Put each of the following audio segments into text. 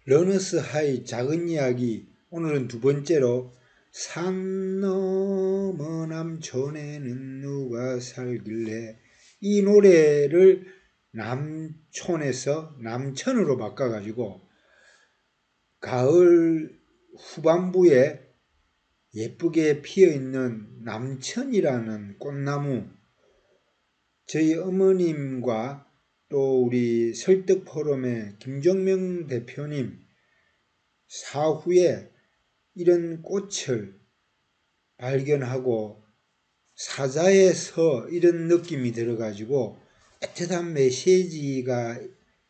러너스 하이 작은 이야기 오늘은 두 번째로 산 너머 남촌에는 누가 살길래 이 노래를 남촌에서 남천으로 바꿔가지고 가을 후반부에 예쁘게 피어있는 남천이라는 꽃나무 저희 어머님과 또 우리 설득포럼의 김정명 대표님 사후에 이런 꽃을 발견하고 사자에서 이런 느낌이 들어가지고 애틋한 메시지가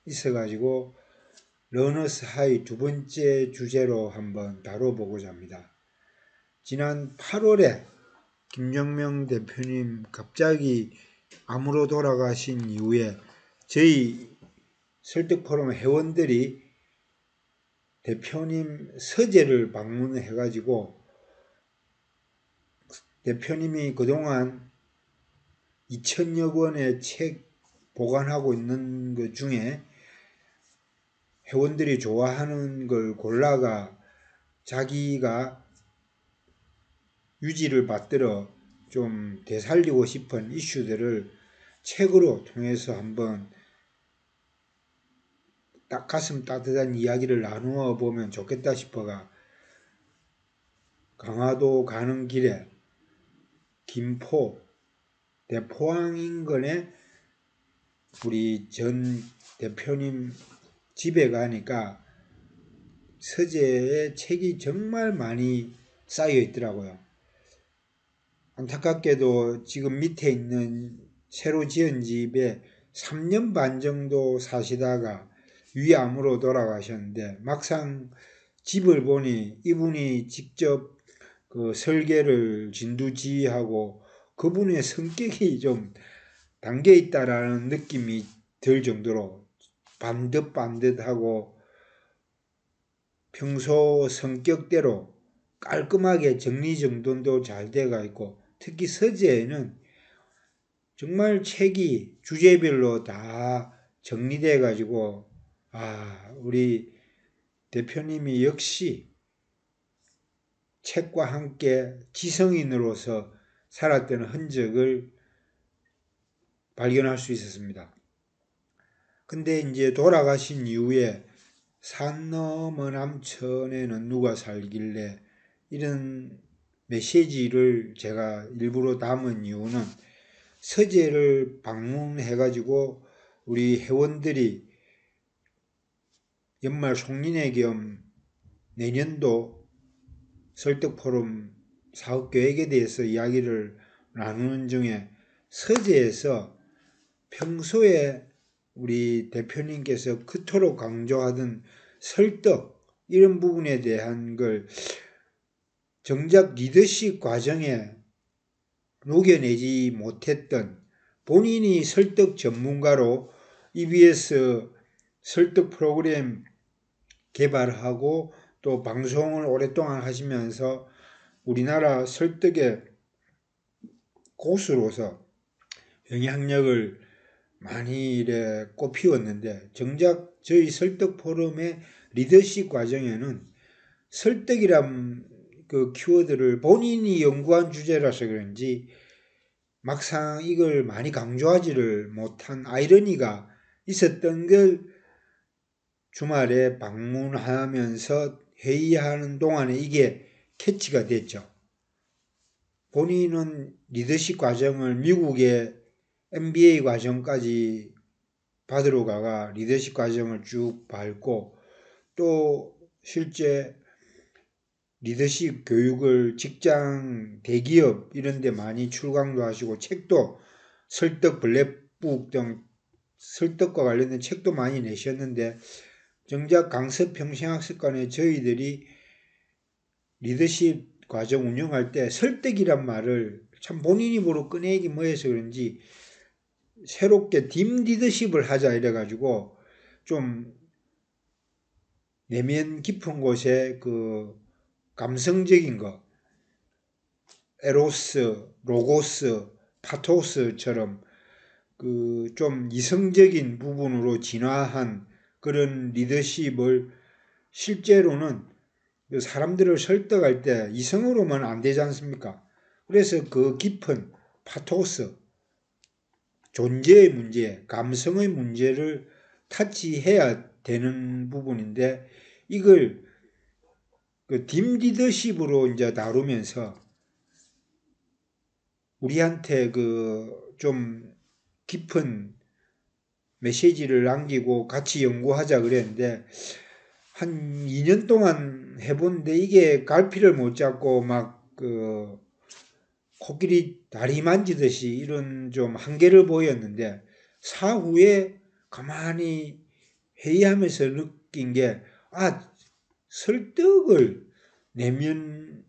있어가지고 러너스 하이 두 번째 주제로 한번 다뤄보고자 합니다. 지난 8월에 김정명 대표님 갑자기 암으로 돌아가신 이후에 저희 설득포럼 회원들이 대표님 서재를 방문해가지고 대표님이 그동안 2천여 권의 책 보관하고 있는 것 중에 회원들이 좋아하는 걸 골라가 자기가 유지를 받들어 좀 되살리고 싶은 이슈들을 책으로 통해서 한번 딱 가슴 따뜻한 이야기를 나누어 보면 좋겠다 싶어가 강화도 가는 길에 김포 대포항 인근에 우리 전 대표님 집에 가니까 서재에 책이 정말 많이 쌓여 있더라고요. 안타깝게도 지금 밑에 있는 새로 지은 집에 3년 반 정도 사시다가 위암으로 돌아가셨는데 막상 집을 보니 이분이 직접 그 설계를 진두지휘하고 그분의 성격이 좀 담겨 있다라는 느낌이 들 정도로 반듯반듯하고 평소 성격대로 깔끔하게 정리정돈도 잘 돼가 있고 특히 서재에는 정말 책이 주제별로 다 정리돼 가지고 우리 대표님이 역시 책과 함께 지성인으로서 살았던 흔적을 발견할 수 있었습니다. 근데 이제 돌아가신 이후에 산 너머 남천에는 누가 살길래 이런 메시지를 제가 일부러 담은 이유는 서재를 방문해가지고 우리 회원들이 연말 송년회 겸 내년도 설득포럼 사업계획에 대해서 이야기를 나누는 중에 서재에서 평소에 우리 대표님께서 그토록 강조하던 설득 이런 부분에 대한 걸 정작 리더십 과정에 녹여내지 못했던 본인이 설득 전문가로 EBS 설득 프로그램 개발하고 또 방송을 오랫동안 하시면서 우리나라 설득의 고수로서 영향력을 많이 이래 꽃피웠는데 정작 저희 설득 포럼의 리더십 과정에는 설득이란 그 키워드를 본인이 연구한 주제라서 그런지 막상 이걸 많이 강조하지를 못한 아이러니가 있었던 걸 주말에 방문하면서 회의하는 동안에 이게 캐치가 됐죠. 본인은 리더십 과정을 미국의 MBA 과정까지 받으러 가가 리더십 과정을 쭉 밟고 또 실제 리더십 교육을 직장, 대기업 이런 데 많이 출강도 하시고 책도 설득 블랙북 등 설득과 관련된 책도 많이 내셨는데 정작 강습 평생학습관에 저희들이 리더십 과정 운영할 때 설득이란 말을 참 본인 입으로 꺼내기 뭐해서 그런지 새롭게 딥 리더십을 하자 이래가지고 좀 내면 깊은 곳에 그 감성적인 거 에로스, 로고스, 파토스처럼 그 좀 이성적인 부분으로 진화한 그런 리더십을 실제로는 그 사람들을 설득할 때 이성으로만 안 되지 않습니까? 그래서 그 깊은 파토스, 존재의 문제, 감성의 문제를 타치해야 되는 부분인데 이걸 그 딤 리더십으로 이제 다루면서 우리한테 그 좀 깊은 메시지를 남기고 같이 연구하자 그랬는데 한 2년 동안 해본데 이게 갈피를 못 잡고 막 그 코끼리 다리 만지듯이 이런 좀 한계를 보였는데 사후에 가만히 회의하면서 느낀 게 설득을 내면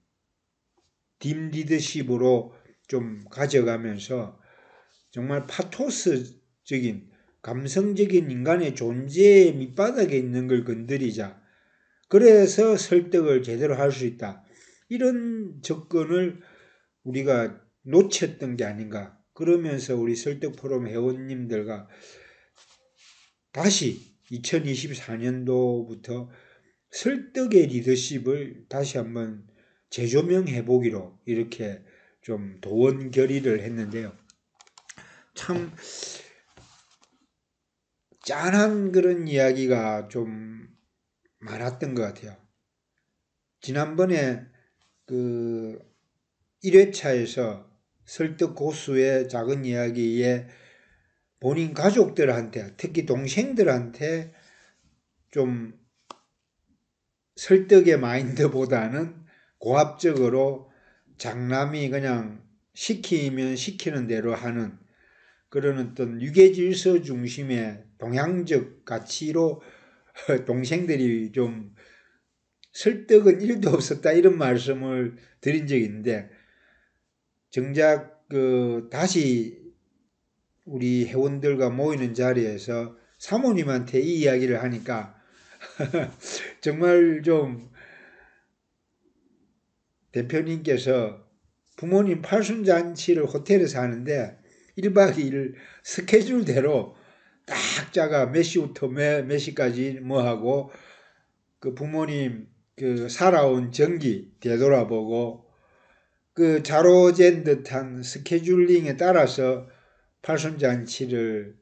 딤 리더십으로 좀 가져가면서 정말 파토스적인 감성적인 인간의 존재의 밑바닥에 있는 걸 건드리자. 그래서 설득을 제대로 할 수 있다. 이런 접근을 우리가 놓쳤던 게 아닌가. 그러면서 우리 설득 포럼 회원님들과 다시 2024년도부터 설득의 리더십을 다시 한번 재조명해 보기로 이렇게 좀 도원 결의를 했는데요. 참 짠한 그런 이야기가 좀 많았던 것 같아요. 지난번에 그 1회차에서 설득 고수의 작은 이야기에 본인 가족들한테, 특히 동생들한테 좀 설득의 마인드보다는 고압적으로 장남이 그냥 시키면 시키는 대로 하는 그런 어떤 유계질서 중심의 동양적 가치로 동생들이 좀 설득은 1도 없었다 이런 말씀을 드린 적이 있는데 정작 그 다시 우리 회원들과 모이는 자리에서 사모님한테 이 이야기를 하니까 정말 좀 대표님께서 부모님 팔순잔치를 호텔에서 하는데 1박 2일 스케줄대로 딱 짜가 몇 시부터 몇 시까지 뭐 하고 그 부모님 그 살아온 전기 되돌아보고 그 자로잰 듯한 스케줄링에 따라서 팔순잔치를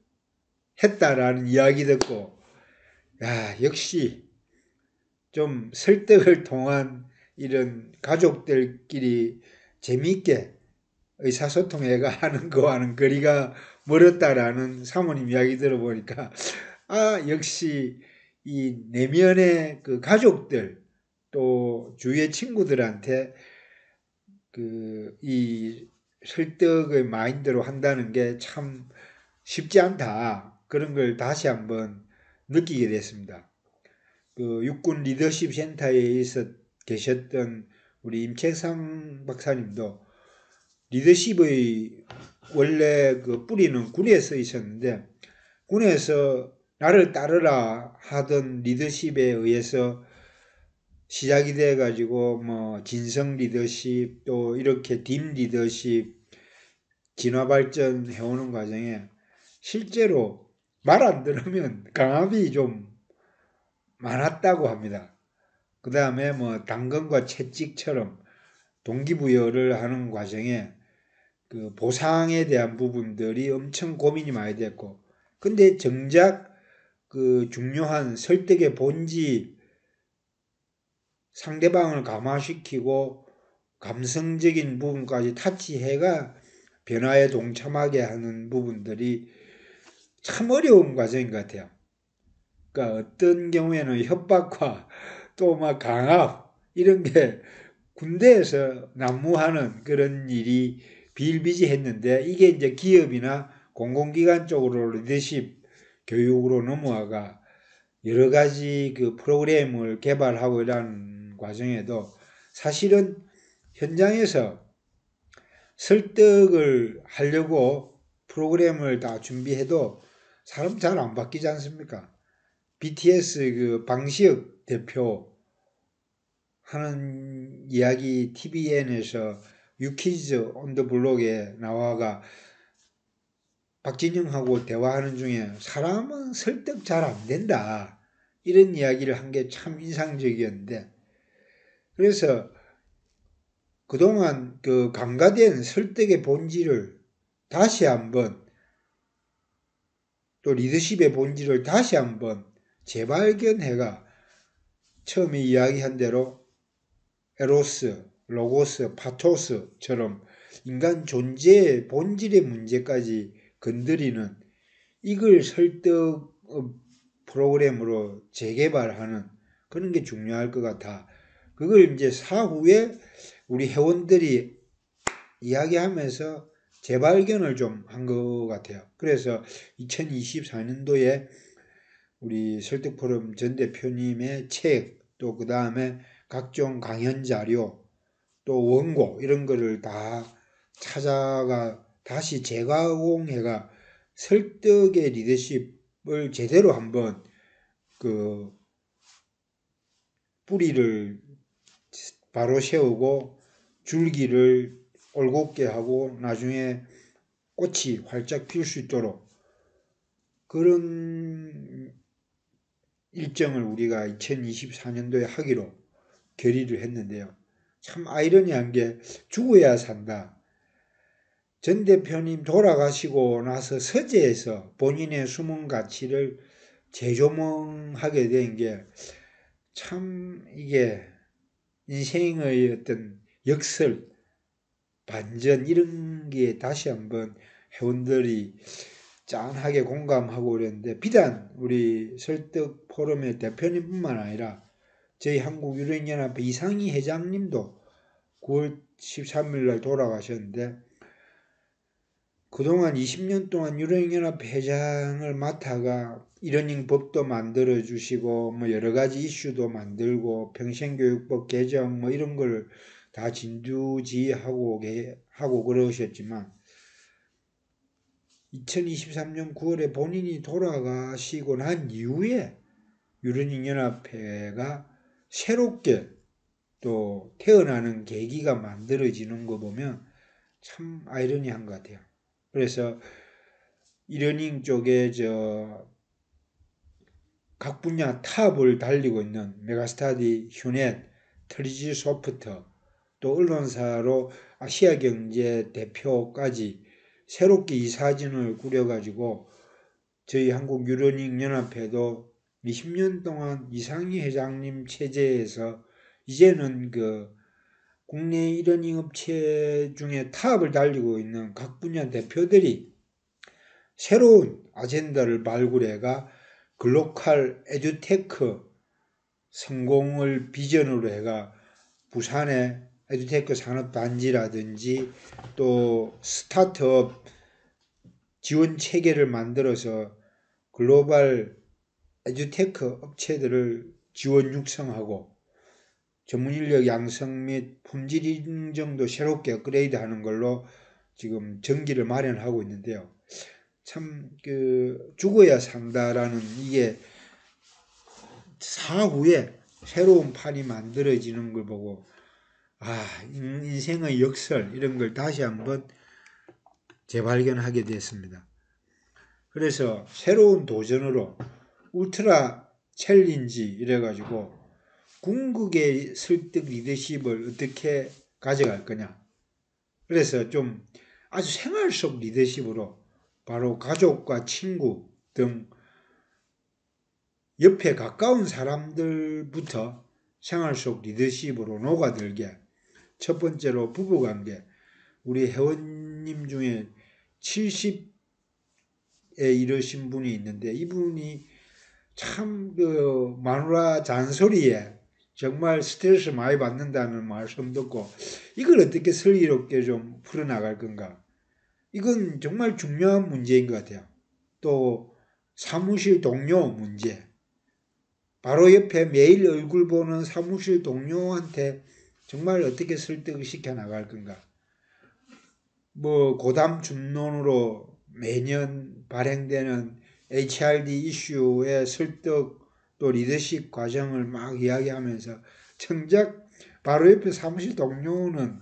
했다라는 이야기 듣고 야 역시 좀 설득을 통한 이런 가족들끼리 재미있게 의사소통회가 하는 거와는 거리가 멀었다라는 사모님 이야기 들어보니까 역시 이 내면의 그 가족들 또 주위의 친구들한테 그 이 설득의 마인드로 한다는 게 참 쉽지 않다. 그런 걸 다시 한번 느끼게 됐습니다. 그 육군 리더십 센터에 계셨던 우리 임채상 박사님도 리더십의 원래 그 뿌리는 군에서 있었는데 군에서 나를 따르라 하던 리더십에 의해서 시작이 돼 가지고 뭐 진성 리더십 또 이렇게 딤 리더십 진화 발전 해오는 과정에 실제로 말 안 들으면 강압이 좀 많았다고 합니다. 그 다음에 뭐 당근과 채찍처럼 동기부여를 하는 과정에 그 보상에 대한 부분들이 엄청 고민이 많이 됐고, 근데 정작 그 중요한 설득의 본질, 상대방을 감화시키고 감성적인 부분까지 타치해가 변화에 동참하게 하는 부분들이 참 어려운 과정인 것 같아요. 그러니까 어떤 경우에는 협박과 또 막 강압 이런 게 군대에서 난무하는 그런 일이 비일비재했는데 이게 이제 기업이나 공공기관 쪽으로 리더십 교육으로 넘어와가 여러 가지 그 프로그램을 개발하고 이러는 과정에도 사실은 현장에서 설득을 하려고 프로그램을 다 준비해도 사람 잘 안 바뀌지 않습니까? BTS 그 방시혁 대표 하는 이야기 TVN에서 유키즈 온 더 블록에 나와가 박진영하고 대화하는 중에 사람은 설득 잘 안 된다. 이런 이야기를 한 게 참 인상적이었는데, 그래서 그동안 그 간과된 설득의 본질을 다시 한번, 또 리더십의 본질을 다시 한번 재발견해가 처음에 이야기한 대로 에로스, 로고스, 파토스처럼 인간 존재의 본질의 문제까지 건드리는 이걸 설득 프로그램으로 재개발하는 그런 게 중요할 것 같아. 그걸 이제 사후에 우리 회원들이 이야기하면서 재발견을 좀 한 것 같아요. 그래서 2024년도에 우리 설득포럼 전 대표님의 책, 또 그 다음에 각종 강연 자료, 또 원고 이런 거를 다 찾아가 다시 재가공해가 설득의 리더십을 제대로 한번 그 뿌리를 바로 세우고 줄기를 올곧게 하고 나중에 꽃이 활짝 필 수 있도록 그런 일정을 우리가 2024년도에 하기로 결의를 했는데요. 참 아이러니한 게 죽어야 산다. 전 대표님 돌아가시고 나서 서재에서 본인의 숨은 가치를 재조명하게 된 게 참 이게 인생의 어떤 역설, 반전 이런 게 다시 한번 회원들이 짠하게 공감하고 그랬는데 비단 우리 설득 포럼의 대표님뿐만 아니라 저희 한국유럽연합회 이상희 회장님도 9월 13일 날 돌아가셨는데 그동안 20년 동안 유럽연합회 회장을 맡아가 이러닝 법도 만들어 주시고 뭐 여러 가지 이슈도 만들고 평생교육법 개정 뭐 이런 걸 다 진두지휘하고 그러셨지만 2023년 9월에 본인이 돌아가시고 난 이후에 유럽연합회가 새롭게 또 태어나는 계기가 만들어지는 거 보면 참 아이러니한 것 같아요. 그래서 이러닝 쪽에 각 분야 탑을 달리고 있는 메가스타디, 휴넷, 트리지 소프트, 또 언론사로 아시아경제 대표까지 새롭게 이사진을 꾸려가지고 저희 한국 유러닝 연합회도 20년 동안 이상희 회장님 체제에서 이제는 그 국내 이러닝 업체 중에 탑을 달리고 있는 각 분야 대표들이 새로운 아젠다를 발굴해가 글로컬 에듀테크 성공을 비전으로 해가 부산의 에듀테크 산업단지라든지 또 스타트업 지원 체계를 만들어서 글로벌 에듀테크 업체들을 지원 육성하고 전문 인력 양성 및 품질 인정도 새롭게 업그레이드하는 걸로 지금 전기를 마련하고 있는데요. 참 그 죽어야 산다라는 이게 사후에 새로운 판이 만들어지는 걸 보고 인생의 역설 이런 걸 다시 한번 재발견하게 됐습니다. 그래서 새로운 도전으로 울트라 챌린지 이래가지고 궁극의 설득 리더십을 어떻게 가져갈 거냐. 그래서 좀 아주 생활 속 리더십으로 바로 가족과 친구 등 옆에 가까운 사람들부터 생활 속 리더십으로 녹아들게 첫 번째로 부부관계 우리 회원님 중에 70에 이르신 분이 있는데 이분이 참 그 마누라 잔소리에 정말 스트레스 많이 받는다는 말씀 듣고 이걸 어떻게 슬기롭게 좀 풀어나갈 건가. 이건 정말 중요한 문제인 것 같아요. 또 사무실 동료 문제. 바로 옆에 매일 얼굴 보는 사무실 동료한테 정말 어떻게 설득을 시켜 나갈 건가. 뭐 고담 줍론으로 매년 발행되는 HRD 이슈의 설득 또 리더십 과정을 막 이야기하면서 정작 바로 옆에 사무실 동료는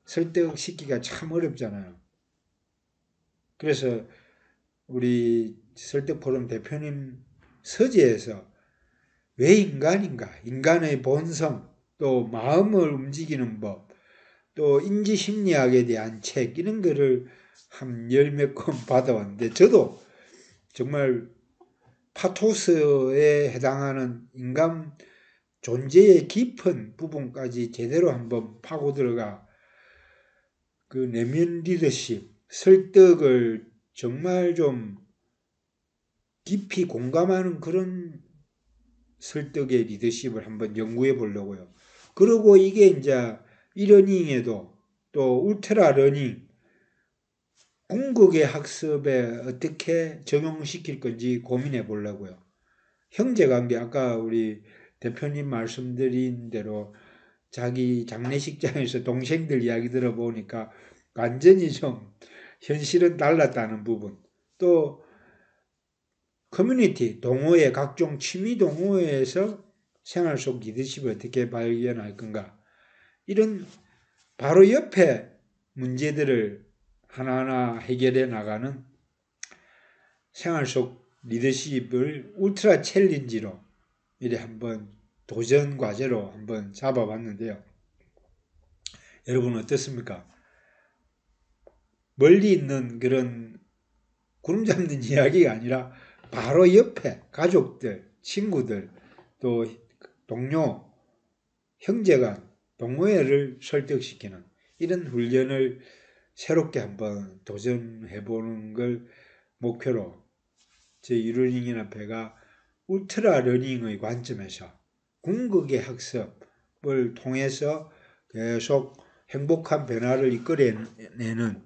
설득시키기가 참 어렵잖아요. 그래서 우리 설득포럼 대표님 서재에서 왜 인간인가? 인간의 본성, 또 마음을 움직이는 법, 또 인지심리학에 대한 책 이런 거를 한 열 몇 권 받아왔는데 저도 정말 파토스에 해당하는 인간 존재의 깊은 부분까지 제대로 한번 파고 들어가 그 내면 리더십, 설득을 정말 좀 깊이 공감하는 그런 설득의 리더십을 한번 연구해 보려고요. 그리고 이게 이제 이러닝에도 또 울트라 러닝, 궁극의 학습에 어떻게 적용시킬 건지 고민해 보려고요. 형제관계, 아까 우리 대표님 말씀드린 대로 자기 장례식장에서 동생들 이야기 들어보니까 완전히 좀 현실은 달랐다는 부분. 또 커뮤니티, 동호회, 각종 취미 동호회에서 생활 속 리더십을 어떻게 발견할 건가. 이런 바로 옆에 문제들을 하나하나 해결해 나가는 생활 속 리더십을 울트라 챌린지로 이래 한번 도전 과제로 한번 잡아봤는데요. 여러분 어떻습니까? 멀리 있는 그런 구름 잡는 이야기가 아니라 바로 옆에 가족들, 친구들, 또 동료, 형제간, 동호회를 설득시키는 이런 훈련을 새롭게 한번 도전해보는 걸 목표로 저희 유러닝연합회가 울트라 러닝의 관점에서 궁극의 학습을 통해서 계속 행복한 변화를 이끌어내는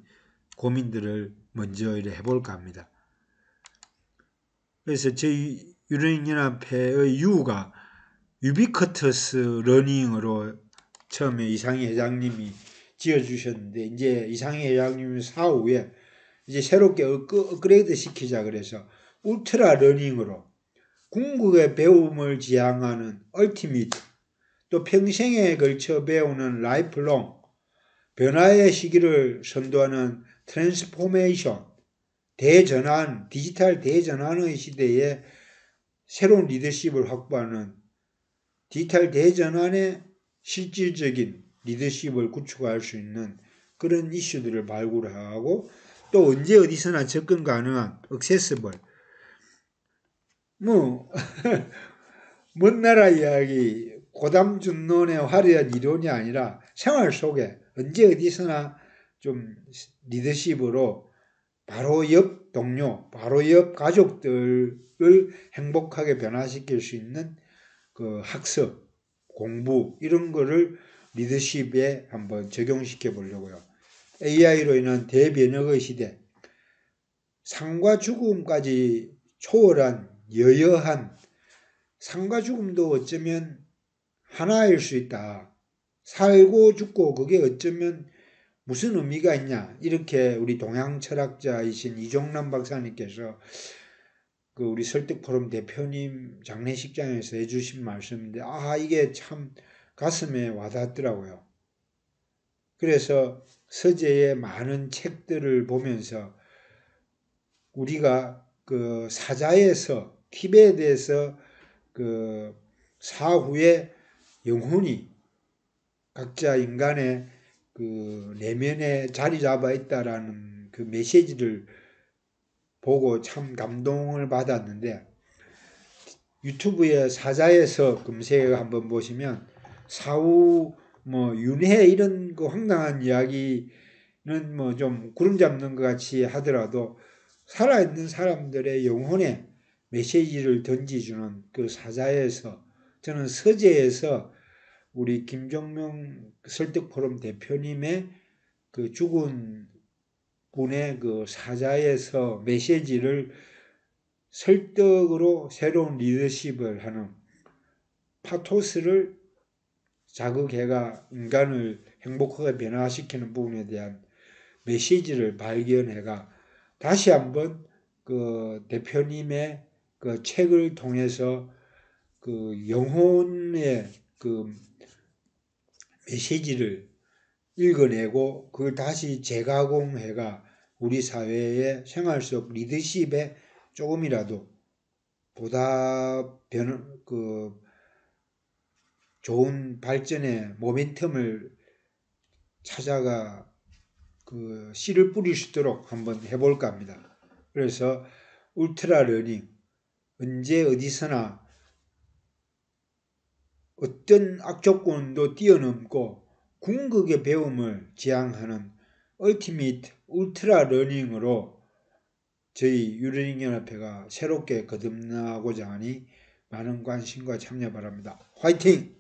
고민들을 먼저 해볼까 합니다. 그래서 저희 유러닝연합회의 유가 유비쿼터스 러닝으로 처음에 이상희 회장님이 지어주셨는데 이제 이상희 회장님 사후에 이제 새롭게 업그레이드 시키자 그래서 울트라 러닝으로 궁극의 배움을 지향하는 얼티미트 또 평생에 걸쳐 배우는 라이프롱 변화의 시기를 선도하는 트랜스포메이션 대전환 디지털 대전환의 시대에 새로운 리더십을 확보하는 디지털 대전환의 실질적인 리더십을 구축할 수 있는 그런 이슈들을 발굴하고 또 언제 어디서나 접근 가능한 액세스블 먼 나라 이야기 고담준론의 화려한 이론이 아니라 생활 속에 언제 어디서나 좀 리더십으로 바로 옆 동료, 바로 옆 가족들을 행복하게 변화시킬 수 있는 그 학습, 공부 이런 거를 리더십에 한번 적용시켜 보려고요. AI로 인한 대변혁의 시대, 삶과 죽음까지 초월한 여여한 삶과 죽음도 어쩌면 하나일 수 있다. 살고 죽고 그게 어쩌면 무슨 의미가 있냐. 이렇게 우리 동양 철학자이신 이종남 박사님께서 그 우리 설득포럼 대표님 장례식장에서 해주신 말씀인데 이게 참 가슴에 와닿더라고요. 그래서 서재의 많은 책들을 보면서 우리가 그 사자에서 티벳에서 그 사후에 영혼이 각자 인간의 그 내면에 자리 잡아 있다라는 그 메시지를 보고 참 감동을 받았는데 유튜브에 사자에서 검색 한번 보시면 사후 윤회 이런 그 황당한 이야기는 뭐 좀 구름 잡는 것 같이 하더라도 살아있는 사람들의 영혼에 메시지를 던지주는 그 사자에서 저는 서재에서 우리 김종명 설득포럼 대표님의 그 죽은 분의 그 사자에서 메시지를 설득으로 새로운 리더십을 하는 파토스를 자극해가 인간을 행복하게 변화시키는 부분에 대한 메시지를 발견해가 다시 한번 그 대표님의 그 책을 통해서 그 영혼의 그 메시지를 읽어내고 그걸 다시 재가공해가 우리 사회의 생활 속 리더십에 조금이라도 보다 좋은 발전의 모멘텀을 찾아가 그 씨를 뿌릴 수 있도록 한번 해볼까 합니다. 그래서 울트라 러닝, 언제 어디서나 어떤 악조건도 뛰어넘고 궁극의 배움을 지향하는 얼티밋 울트라 러닝으로 저희 유러닝연합회가 새롭게 거듭나고자 하니 많은 관심과 참여 바랍니다. 화이팅!